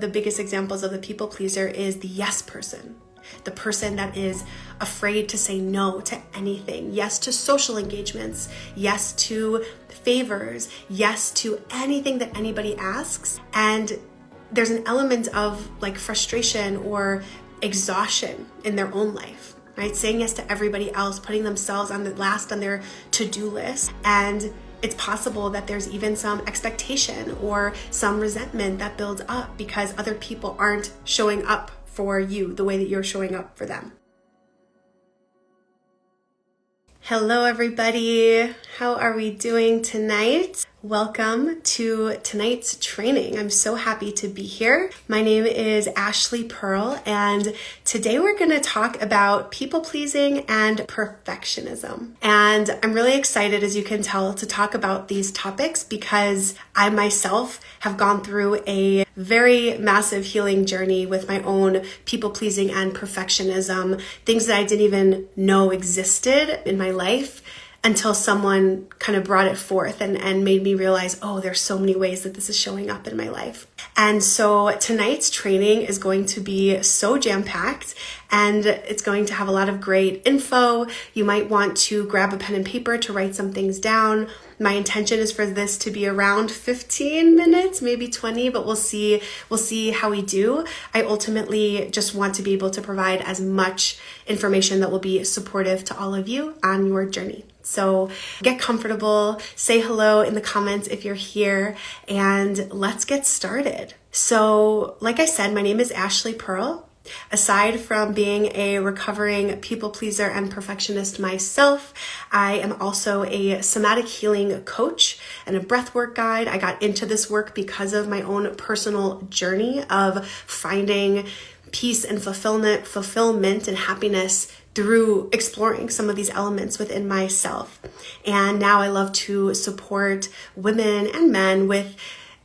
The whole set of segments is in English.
The biggest examples of the people pleaser is the yes person, the person that is afraid to say no to anything, yes to social engagements, yes to favors, yes to anything that anybody asks. And there's an element of like frustration or exhaustion in their own life, right? Saying yes to everybody else, putting themselves on the last on their to-do list. And it's possible that there's even some expectation or some resentment that builds up because other people aren't showing up for you the way that you're showing up for them. Hello, everybody. How are we doing tonight? Welcome to tonight's training. I'm so happy to be here. My name is Ashley Perl, and today we're going to talk about people pleasing and perfectionism. And I'm really excited, as you can tell, to talk about these topics because I myself have gone through a very massive healing journey with my own people pleasing and perfectionism, things that I didn't even know existed in my life until someone kind of brought it forth and made me realize, oh, there's so many ways that this is showing up in my life. And so tonight's training is going to be so jam-packed and it's going to have a lot of great info. You might want to grab a pen and paper to write some things down. My intention is for this to be around 15 minutes, maybe 20, but we'll see how we do. I ultimately just want to be able to provide as much information that will be supportive to all of you on your journey. So get comfortable, say hello in the comments if you're here, and let's get started. So like I said, my name is Ashley Perl. Aside from being a recovering people pleaser and perfectionist myself, I am also a somatic healing coach and a breathwork guide. I got into this work because of my own personal journey of finding peace and fulfillment and happiness through exploring some of these elements within myself. And now I love to support women and men with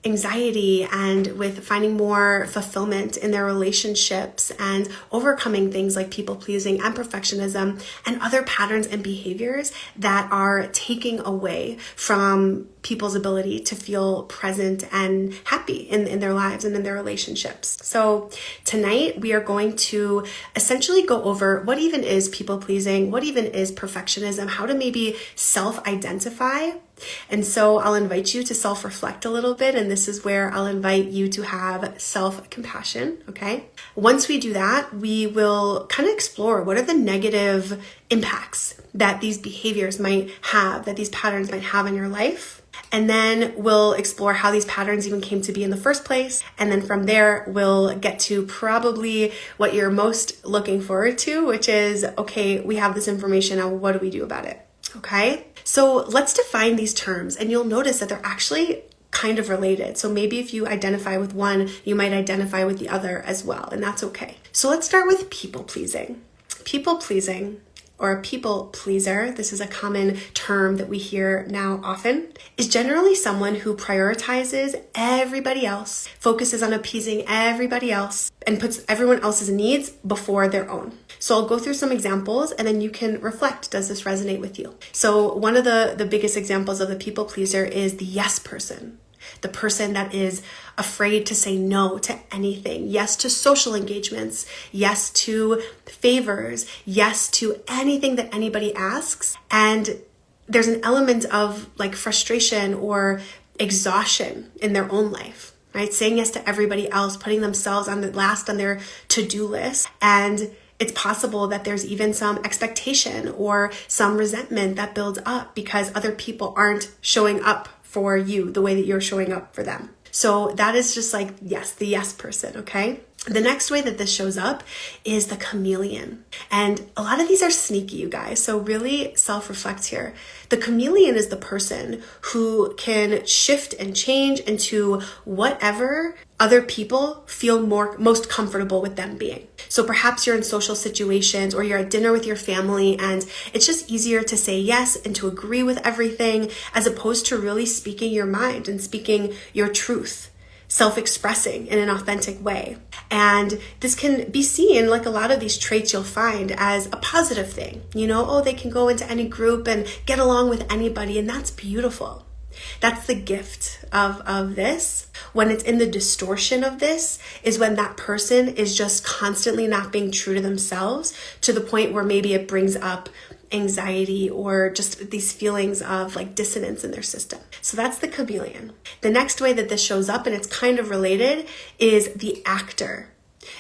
anxiety and with finding more fulfillment in their relationships and overcoming things like people pleasing and perfectionism and other patterns and behaviors that are taking away from people's ability to feel present and happy in their lives and in their relationships. So tonight we are going to essentially go over what even is people pleasing, what even is perfectionism, how to maybe self-identify. And so I'll invite you to self-reflect a little bit, and this is where I'll invite you to have self-compassion, okay? Once we do that, we will kind of explore what are the negative impacts that these behaviors might have, that these patterns might have in your life. And then we'll explore how these patterns even came to be in the first place. And then from there, we'll get to probably what you're most looking forward to, which is, okay, we have this information, now what do we do about it? Okay, so let's define these terms, and you'll notice that they're actually kind of related. So maybe if you identify with one, you might identify with the other as well, and that's okay. So let's start with people pleasing. People pleasing, or a people pleaser, this is a common term that we hear now often, is generally someone who prioritizes everybody else, focuses on appeasing everybody else, and puts everyone else's needs before their own. So I'll go through some examples and then you can reflect, does this resonate with you? So one of the biggest examples of the people pleaser is the yes person. The person that is afraid to say no to anything, yes to social engagements, yes to favors, yes to anything that anybody asks. And there's an element of like frustration or exhaustion in their own life, right? Saying yes to everybody else, putting themselves on the last on their to-do list. And it's possible that there's even some expectation or some resentment that builds up because other people aren't showing up for you the way that you're showing up for them. So that is just like, yes, the yes person, okay? The next way that this shows up is the chameleon. And a lot of these are sneaky, you guys. So really self-reflect here. The chameleon is the person who can shift and change into whatever other people feel most comfortable with them being. So perhaps you're in social situations or you're at dinner with your family and it's just easier to say yes and to agree with everything as opposed to really speaking your mind and speaking your truth, self-expressing in an authentic way. And this can be seen, like a lot of these traits you'll find, as a positive thing. You know, oh, they can go into any group and get along with anybody, and that's beautiful. That's the gift of this. When it's in the distortion of this is when that person is just constantly not being true to themselves, to the point where maybe it brings up anxiety or just these feelings of like dissonance in their system. So that's the chameleon. The next way that this shows up, and it's kind of related, is the actor.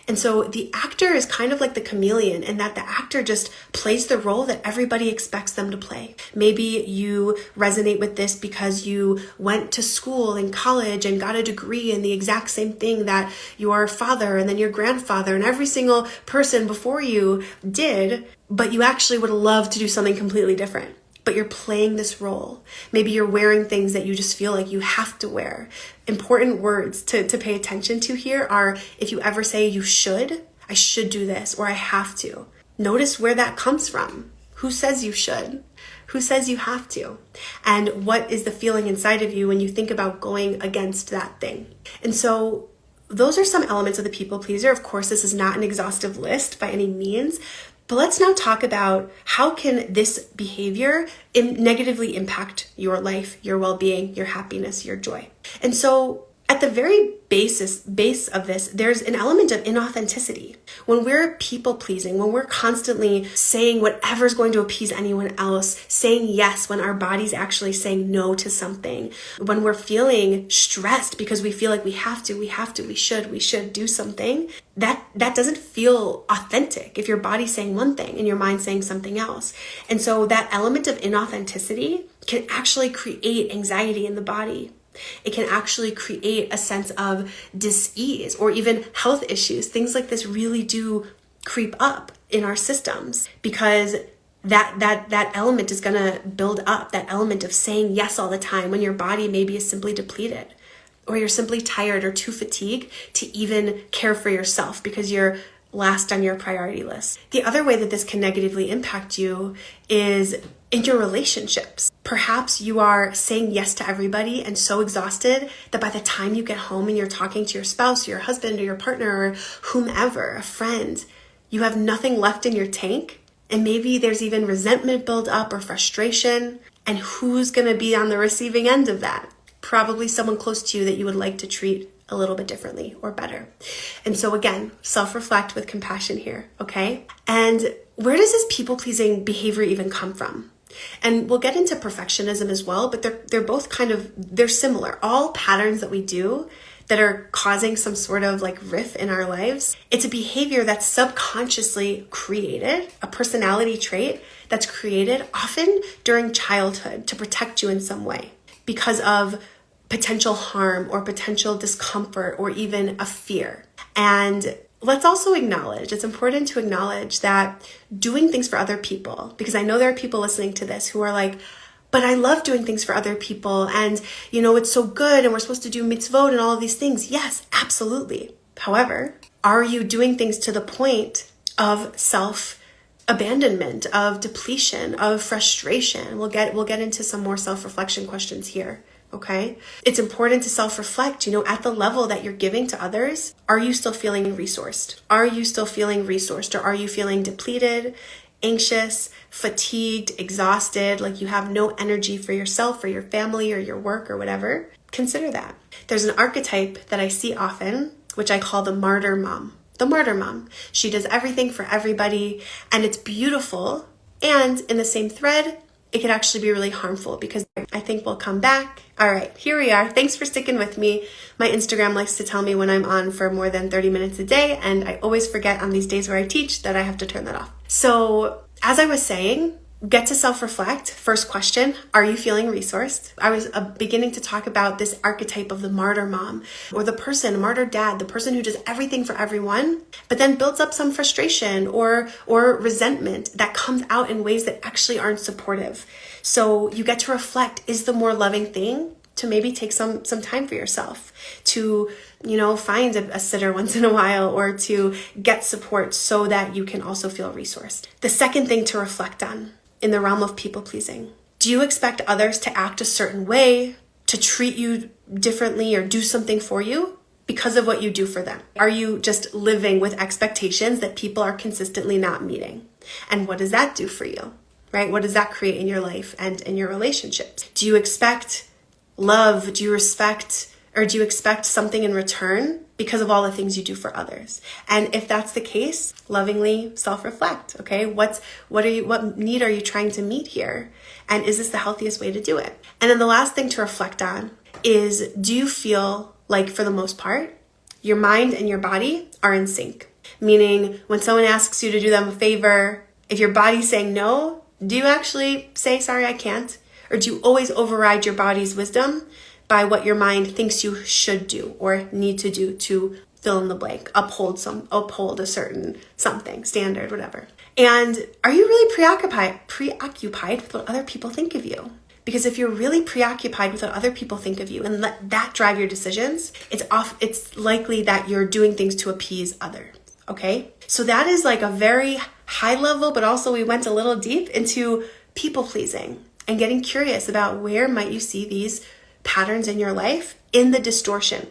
And so the actor is kind of like the chameleon in that the actor just plays the role that everybody expects them to play. Maybe you resonate with this because you went to school and college and got a degree in the exact same thing that your father and then your grandfather and every single person before you did, but you actually would love to do something completely different. But you're playing this role. Maybe you're wearing things that you just feel like you have to wear. Important words to pay attention to here are, if you ever say you should, I should do this, or I have to. Notice where that comes from. Who says you should? Who says you have to? And what is the feeling inside of you when you think about going against that thing? And so those are some elements of the people pleaser. Of course, this is not an exhaustive list by any means. But let's now talk about how can this behavior negatively impact your life, your well-being, your happiness, your joy. And so at the very base of this, there's an element of inauthenticity. When we're people pleasing, when we're constantly saying whatever's going to appease anyone else, saying yes when our body's actually saying no to something, when we're feeling stressed because we feel like we should do something, that doesn't feel authentic if your body's saying one thing and your mind's saying something else. And so that element of inauthenticity can actually create anxiety in the body. It can actually create a sense of dis-ease or even health issues. Things like this really do creep up in our systems because that element is going to build up, that element of saying yes all the time when your body maybe is simply depleted, or you're simply tired or too fatigued to even care for yourself because you're last on your priority list. The other way that this can negatively impact you is in your relationships. Perhaps you are saying yes to everybody and so exhausted that by the time you get home and you're talking to your spouse, your husband, or your partner, or whomever, a friend, you have nothing left in your tank. And maybe there's even resentment build up or frustration. And who's going to be on the receiving end of that? Probably someone close to you that you would like to treat a little bit differently or better. And so again, self-reflect with compassion here, okay? And where does this people-pleasing behavior even come from? And we'll get into perfectionism as well, but they're both they're similar. All patterns that we do that are causing some sort of like riff in our lives, it's a behavior that's subconsciously created, a personality trait that's created often during childhood to protect you in some way because of potential harm or potential discomfort or even a fear. And let's also acknowledge, it's important to acknowledge that doing things for other people, because I know there are people listening to this who are like, but I love doing things for other people and, it's so good and we're supposed to do mitzvot and all of these things. Yes, absolutely. However, are you doing things to the point of self-abandonment, of depletion, of frustration? We'll get into some more self-reflection questions here. Okay. It's important to self-reflect, at the level that you're giving to others. Are you still feeling resourced? Are you still feeling resourced? Or are you feeling depleted, anxious, fatigued, exhausted, like you have no energy for yourself or your family or your work or whatever? Consider that. There's an archetype that I see often, which I call the martyr mom. The martyr mom. She does everything for everybody and it's beautiful. And in the same thread, it could actually be really harmful because I think we'll come back. All right, here we are. Thanks for sticking with me. My Instagram likes to tell me when I'm on for more than 30 minutes a day, and I always forget on these days where I teach that I have to turn that off. So as I was saying, get to self-reflect. First question, are you feeling resourced? I was beginning to talk about this archetype of the martyr mom or the martyr dad, the person who does everything for everyone, but then builds up some frustration or resentment that comes out in ways that actually aren't supportive. So you get to reflect, is the more loving thing to maybe take some time for yourself, to find a sitter once in a while or to get support so that you can also feel resourced. The second thing to reflect on in the realm of people pleasing. Do you expect others to act a certain way, to treat you differently or do something for you because of what you do for them? Are you just living with expectations that people are consistently not meeting? And what does that do for you, right? What does that create in your life and in your relationships? Do you expect love? Do you respect, or do you expect something in return because of all the things you do for others? And if that's the case, lovingly self-reflect, okay? What need are you trying to meet here? And is this the healthiest way to do it? And then the last thing to reflect on is, do you feel like, for the most part, your mind and your body are in sync? Meaning, when someone asks you to do them a favor, if your body's saying no, do you actually say, sorry, I can't? Or do you always override your body's wisdom by what your mind thinks you should do or need to do to fill in the blank, uphold a certain something, standard, whatever? And are you really preoccupied with what other people think of you? Because if you're really preoccupied with what other people think of you and let that drive your decisions, it's likely that you're doing things to appease others, okay? So that is like a very high level, but also we went a little deep into people pleasing and getting curious about where might you see these patterns in your life in the distortion.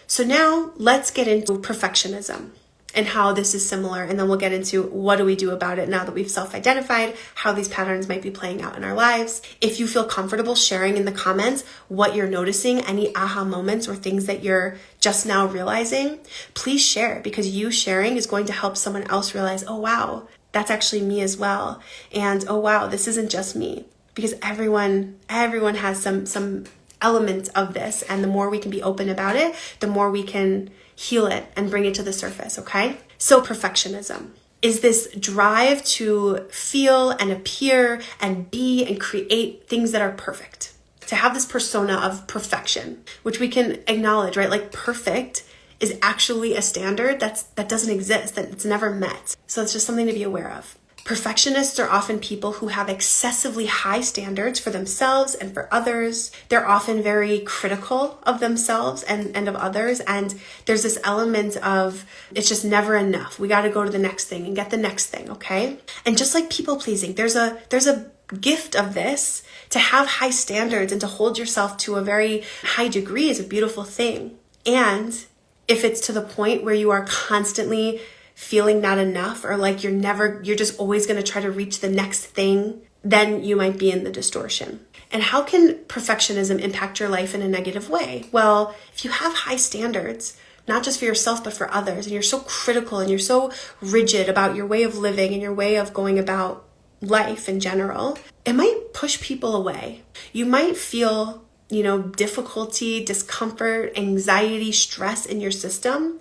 So now let's get into perfectionism and how this is similar. And then we'll get into what do we do about it now that we've self-identified how these patterns might be playing out in our lives. If you feel comfortable sharing in the comments what you're noticing, any aha moments or things that you're just now realizing, please share, because you sharing is going to help someone else realize, oh, wow, that's actually me as well. And oh, wow, this isn't just me, because everyone has some element of this. And the more we can be open about it, the more we can heal it and bring it to the surface, okay? So perfectionism is this drive to feel and appear and be and create things that are perfect. To have this persona of perfection, which we can acknowledge, right? Like perfect is actually a standard that doesn't exist, that it's never met. So it's just something to be aware of. Perfectionists are often people who have excessively high standards for themselves and for others. They're often very critical of themselves and of others. And there's this element of, it's just never enough. We got to go to the next thing and get the next thing, okay? And just like people pleasing, there's a gift of this. To have high standards and to hold yourself to a very high degree is a beautiful thing. And if it's to the point where you are constantly feeling not enough, or like you're just always going to try to reach the next thing, then you might be in the distortion. And how can perfectionism impact your life in a negative way? Well, if you have high standards, not just for yourself, but for others, and you're so critical and you're so rigid about your way of living and your way of going about life in general, it might push people away. You might feel, difficulty, discomfort, anxiety, stress in your system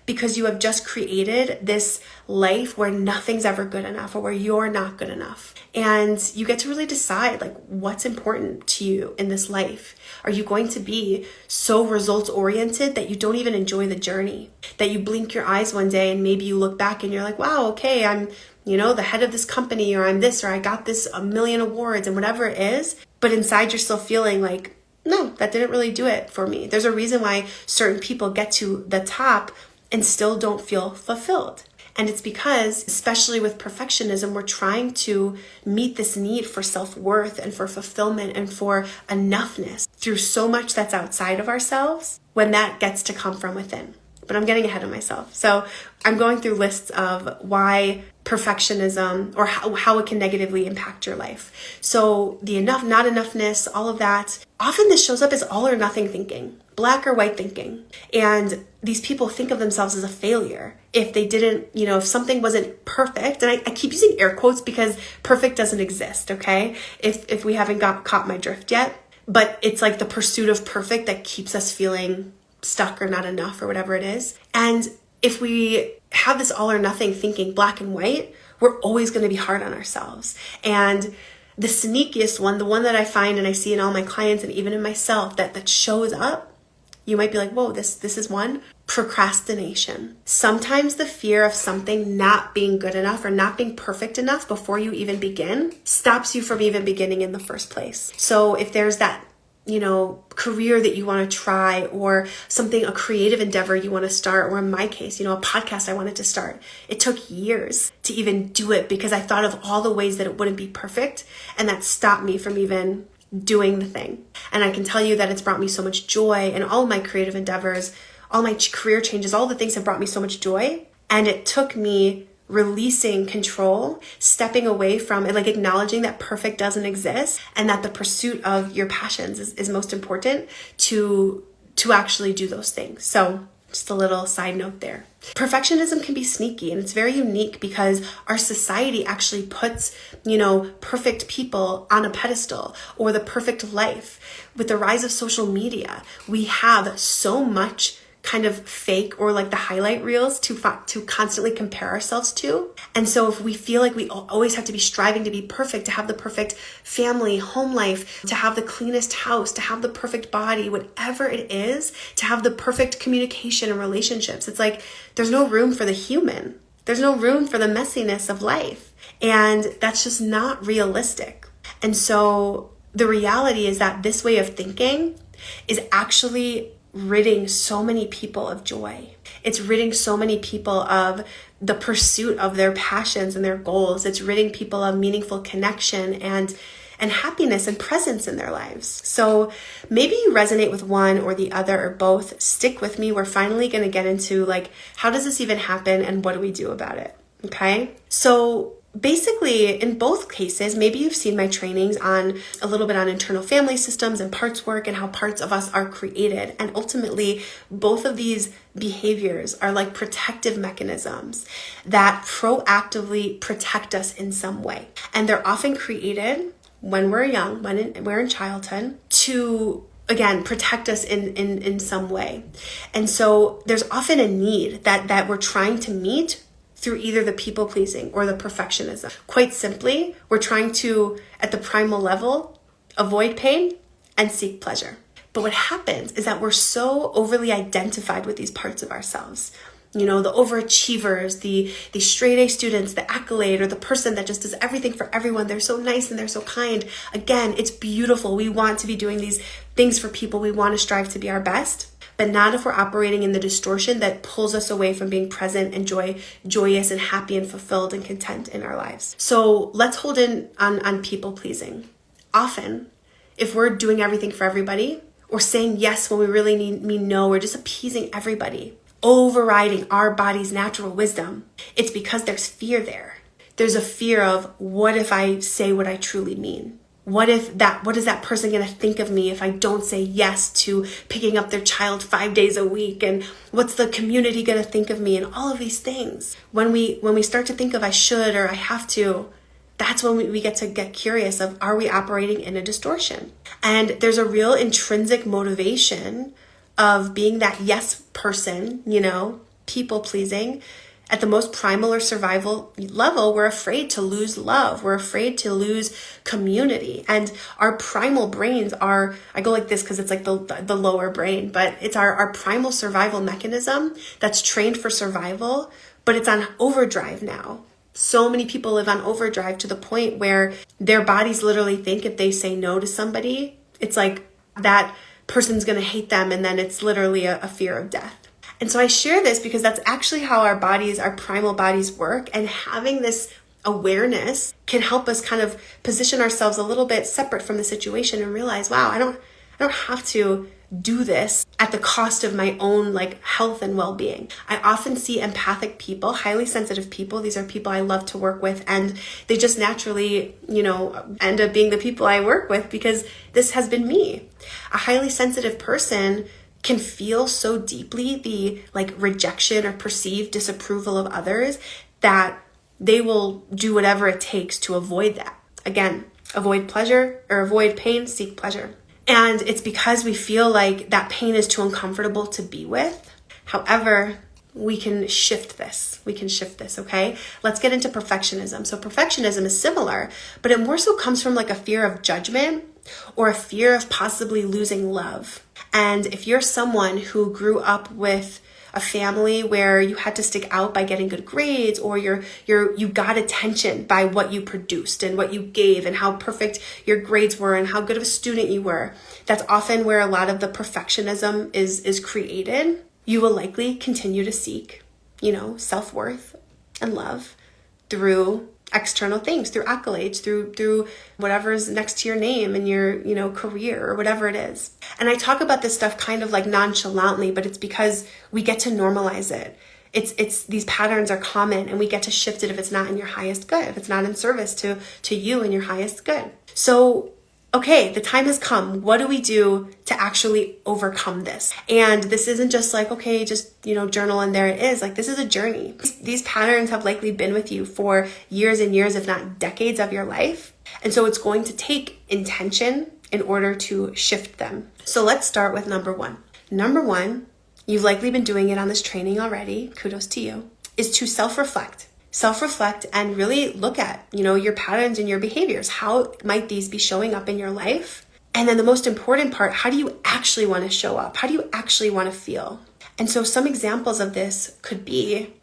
because you have just created this life where nothing's ever good enough or where you're not good enough. And you get to really decide like what's important to you in this life. Are you going to be so results oriented that you don't even enjoy the journey? That you blink your eyes one day and maybe you look back and you're like, wow, okay, I'm the head of this company, or I'm this, or I got this 1 million awards and whatever it is. But inside you're still feeling like, no, that didn't really do it for me. There's a reason why certain people get to the top and still don't feel fulfilled. And it's because, especially with perfectionism, we're trying to meet this need for self-worth and for fulfillment and for enoughness through so much that's outside of ourselves, when that gets to come from within. But I'm getting ahead of myself. So I'm going through lists of why perfectionism, or how it can negatively impact your life. So the enough, not enoughness, all of that. Often this shows up as all or nothing thinking, black or white thinking. And these people think of themselves as a failure if they didn't, if something wasn't perfect. And I keep using air quotes because perfect doesn't exist, okay? If we haven't caught my drift yet. But it's like the pursuit of perfect that keeps us feeling stuck or not enough or whatever it is. And if we have this all or nothing thinking, black and white, we're always going to be hard on ourselves. And the sneakiest one, the one that I find and I see in all my clients and even in myself that shows up, you might be like, whoa, this is one, procrastination. Sometimes the fear of something not being good enough or not being perfect enough before you even begin stops you from even beginning in the first place. So if there's that career that you want to try, or a creative endeavor you want to start, or in my case, a podcast I wanted to start. It took years to even do it because I thought of all the ways that it wouldn't be perfect, and that stopped me from even doing the thing. And I can tell you that it's brought me so much joy, and all my creative endeavors, all my career changes, all the things have brought me so much joy. And it took me releasing control, stepping away from it, like acknowledging that perfect doesn't exist and that the pursuit of your passions is most important to actually do those things. So just a little side note there. Perfectionism can be sneaky, and it's very unique because our society actually puts, perfect people on a pedestal, or the perfect life. With the rise of social media, we have so much kind of fake, or like the highlight reels to constantly compare ourselves to. And so if we feel like we always have to be striving to be perfect, to have the perfect family, home life, to have the cleanest house, to have the perfect body, whatever it is, to have the perfect communication and relationships, it's like there's no room for the human. There's no room for the messiness of life. And that's just not realistic. And so the reality is that this way of thinking is actually ridding so many people of joy. It's ridding so many people of the pursuit of their passions and their goals. It's ridding people of meaningful connection and happiness and presence in their lives. So maybe you resonate with one or the other or both. Stick with me. We're finally going to get into like, how does this even happen and what do we do about it? Okay. So basically, in both cases, maybe you've seen my trainings on a little bit on internal family systems and parts work and how parts of us are created. And ultimately, both of these behaviors are like protective mechanisms that proactively protect us in some way. And they're often created when we're young, when we're in childhood, to again, protect us in some way. And so there's often a need that we're trying to meet through either the people pleasing or the perfectionism. Quite simply, we're trying to, at the primal level, avoid pain and seek pleasure. But what happens is that we're so overly identified with these parts of ourselves. The overachievers, the straight A students, the accolade, or the person that just does everything for everyone. They're so nice and they're so kind. Again, it's beautiful. We want to be doing these things for people. We want to strive to be our best. But not if we're operating in the distortion that pulls us away from being present and joyous and happy and fulfilled and content in our lives. So let's hold in on people pleasing. Often, if we're doing everything for everybody or saying yes when we really mean no, or just appeasing everybody, overriding our body's natural wisdom, it's because there's fear there. There's a fear of, what if I say what I truly mean? What is that person going to think of me if I don't say yes to picking up their child 5 days a week? And what's the community going to think of me? And all of these things. When we start to think of I should or I have to, that's when we get to get curious of, are we operating in a distortion? And there's a real intrinsic motivation of being that yes person, people pleasing. At the most primal or survival level, we're afraid to lose love. We're afraid to lose community. And our primal brains are, I go like this because it's like the lower brain, but it's our primal survival mechanism that's trained for survival, but it's on overdrive now. So many people live on overdrive to the point where their bodies literally think if they say no to somebody, it's like that person's going to hate them. And then it's literally a fear of death. And so I share this because that's actually how our primal bodies work. And having this awareness can help us kind of position ourselves a little bit separate from the situation and realize, wow, I don't have to do this at the cost of my own health and well-being. I often see empathic people, highly sensitive people. These are people I love to work with, and they just naturally, end up being the people I work with because this has been me. A highly sensitive person can feel so deeply the rejection or perceived disapproval of others that they will do whatever it takes to avoid that. Again, avoid pleasure or avoid pain, seek pleasure. And it's because we feel like that pain is too uncomfortable to be with. However, we can shift this. Okay? Let's get into perfectionism. So perfectionism is similar, but it more so comes from a fear of judgment or a fear of possibly losing love. And if you're someone who grew up with a family where you had to stick out by getting good grades, or you got attention by what you produced and what you gave and how perfect your grades were and how good of a student you were, that's often where a lot of the perfectionism is created. You will likely continue to seek, self-worth and love through external things, through accolades, through whatever's next to your name and your, career or whatever it is. And I talk about this stuff kind of nonchalantly, but it's because we get to normalize it. It's these patterns are common, and we get to shift it if it's not in your highest good, if it's not in service to you and your highest good. So, okay, the time has come. What do we do to actually overcome this? And this isn't just like, okay, just, journal and there it is. Like, this is a journey. These patterns have likely been with you for years and years, if not decades of your life. And so it's going to take intention in order to shift them. So let's start with number one. Number one, you've likely been doing it on this training already, kudos to you, is to self-reflect. Self-reflect and really look at, your patterns and your behaviors. How might these be showing up in your life? And then the most important part, how do you actually want to show up? How do you actually want to feel? And so some examples of this could be,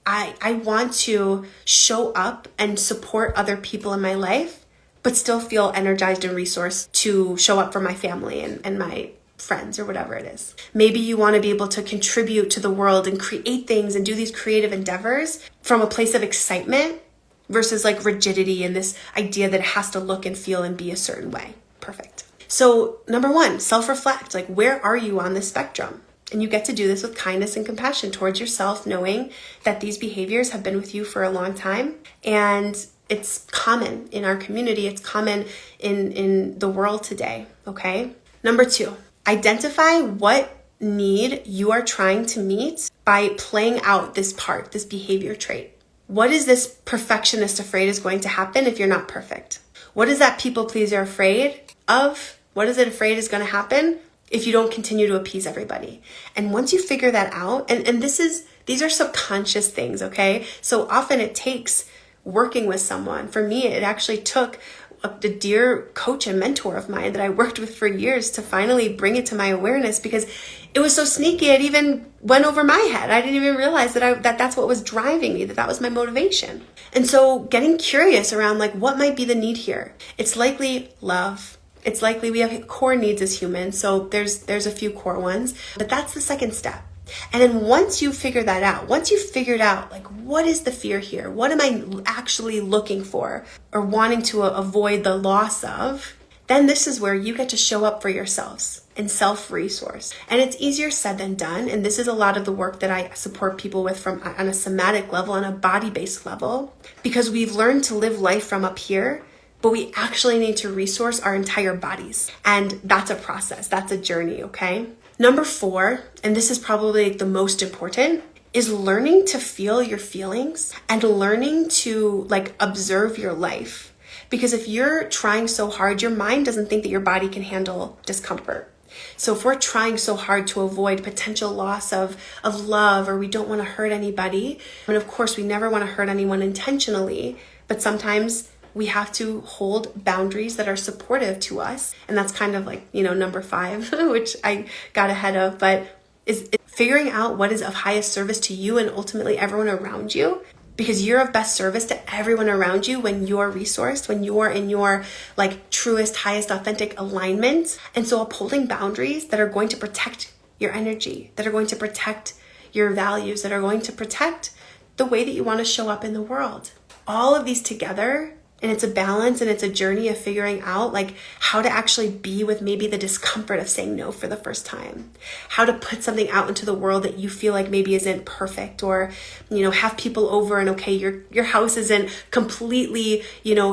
I want to show up and support other people in my life, but still feel energized and resourced to show up for my family and my friends or whatever it is. Maybe you want to be able to contribute to the world and create things and do these creative endeavors from a place of excitement versus like rigidity and this idea that it has to look and feel and be a certain way. Perfect. So number one, self-reflect. Like, where are you on this spectrum? And you get to do this with kindness and compassion towards yourself, knowing that these behaviors have been with you for a long time. And it's common in our community. It's common in the world today. Okay. Number two, identify what need you are trying to meet by playing out this part, this behavior trait. What is this perfectionist afraid is going to happen if you're not perfect? What is that people pleaser afraid of? What is it afraid is going to happen if you don't continue to appease everybody? And once you figure that out, and these are subconscious things, okay? So often it takes working with someone. For me, it actually took a dear coach and mentor of mine that I worked with for years to finally bring it to my awareness, because it was so sneaky. It even went over my head. I didn't even realize that that's what was driving me, that was my motivation. And so getting curious around like, what might be the need here? It's likely love. It's likely we have core needs as humans. So there's a few core ones, but that's the second step. And then once you figure that out, once you figured out like, what is the fear here? What am I actually looking for or wanting to avoid the loss of? Then this is where you get to show up for yourselves and self-resource. And it's easier said than done. And this is a lot of the work that I support people with from on a somatic level, on a body-based level, because we've learned to live life from up here, but we actually need to resource our entire bodies. And that's a process. That's a journey, okay? Number four, and this is probably the most important, is learning to feel your feelings and learning to like observe your life. Because if you're trying so hard, your mind doesn't think that your body can handle discomfort. So if we're trying so hard to avoid potential loss of love, or we don't want to hurt anybody, and of course we never want to hurt anyone intentionally, but sometimes we have to hold boundaries that are supportive to us. And that's kind of like, number five, which I got ahead of, but is figuring out what is of highest service to you and ultimately everyone around you, because you're of best service to everyone around you when you're resourced, when you're in your like truest, highest, authentic alignment. And so upholding boundaries that are going to protect your energy, that are going to protect your values, that are going to protect the way that you want to show up in the world. All of these together. And it's a balance and it's a journey of figuring out like how to actually be with maybe the discomfort of saying no for the first time, how to put something out into the world that you feel like maybe isn't perfect, or, have people over and okay, your house isn't completely,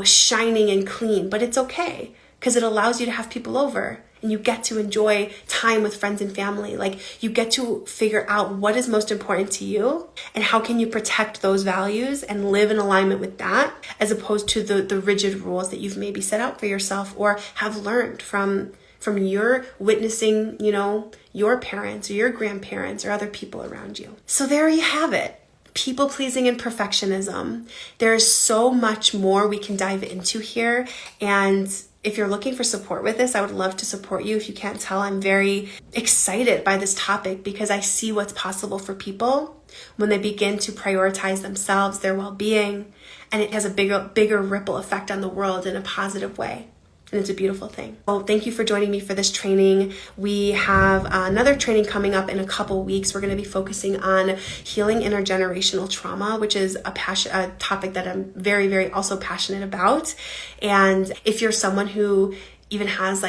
shining and clean, but it's okay because it allows you to have people over. And you get to enjoy time with friends and family. Like, you get to figure out what is most important to you and how can you protect those values and live in alignment with that, as opposed to the rigid rules that you've maybe set out for yourself or have learned from your witnessing, your parents or your grandparents or other people around you. So there you have it. People pleasing and perfectionism. There is so much more we can dive into here. And if you're looking for support with this, I would love to support you. If you can't tell, I'm very excited by this topic because I see what's possible for people when they begin to prioritize themselves, their well-being, and it has a bigger ripple effect on the world in a positive way. And it's a beautiful thing. Well, thank you for joining me for this training. We have another training coming up in a couple weeks. We're going to be focusing on healing intergenerational trauma, which is a topic that I'm very, very also passionate about. And if you're someone who even has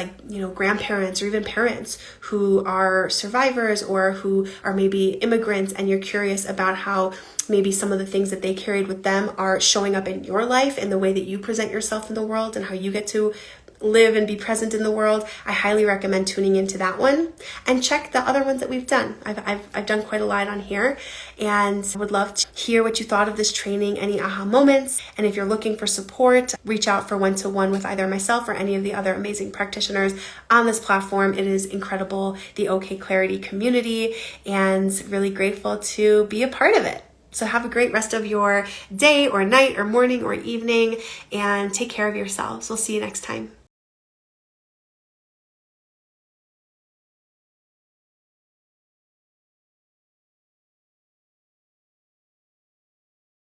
grandparents or even parents who are survivors or who are maybe immigrants, and you're curious about how maybe some of the things that they carried with them are showing up in your life in the way that you present yourself in the world and how you get to live and be present in the world, I highly recommend tuning into that one and check the other ones that we've done. I've done quite a lot on here, and I would love to hear what you thought of this training, any aha moments. And if you're looking for support, reach out for one-to-one with either myself or any of the other amazing practitioners on this platform. It is incredible, the OKclarity community, and really grateful to be a part of it. So have a great rest of your day or night or morning or evening, and take care of yourselves. We'll see you next time.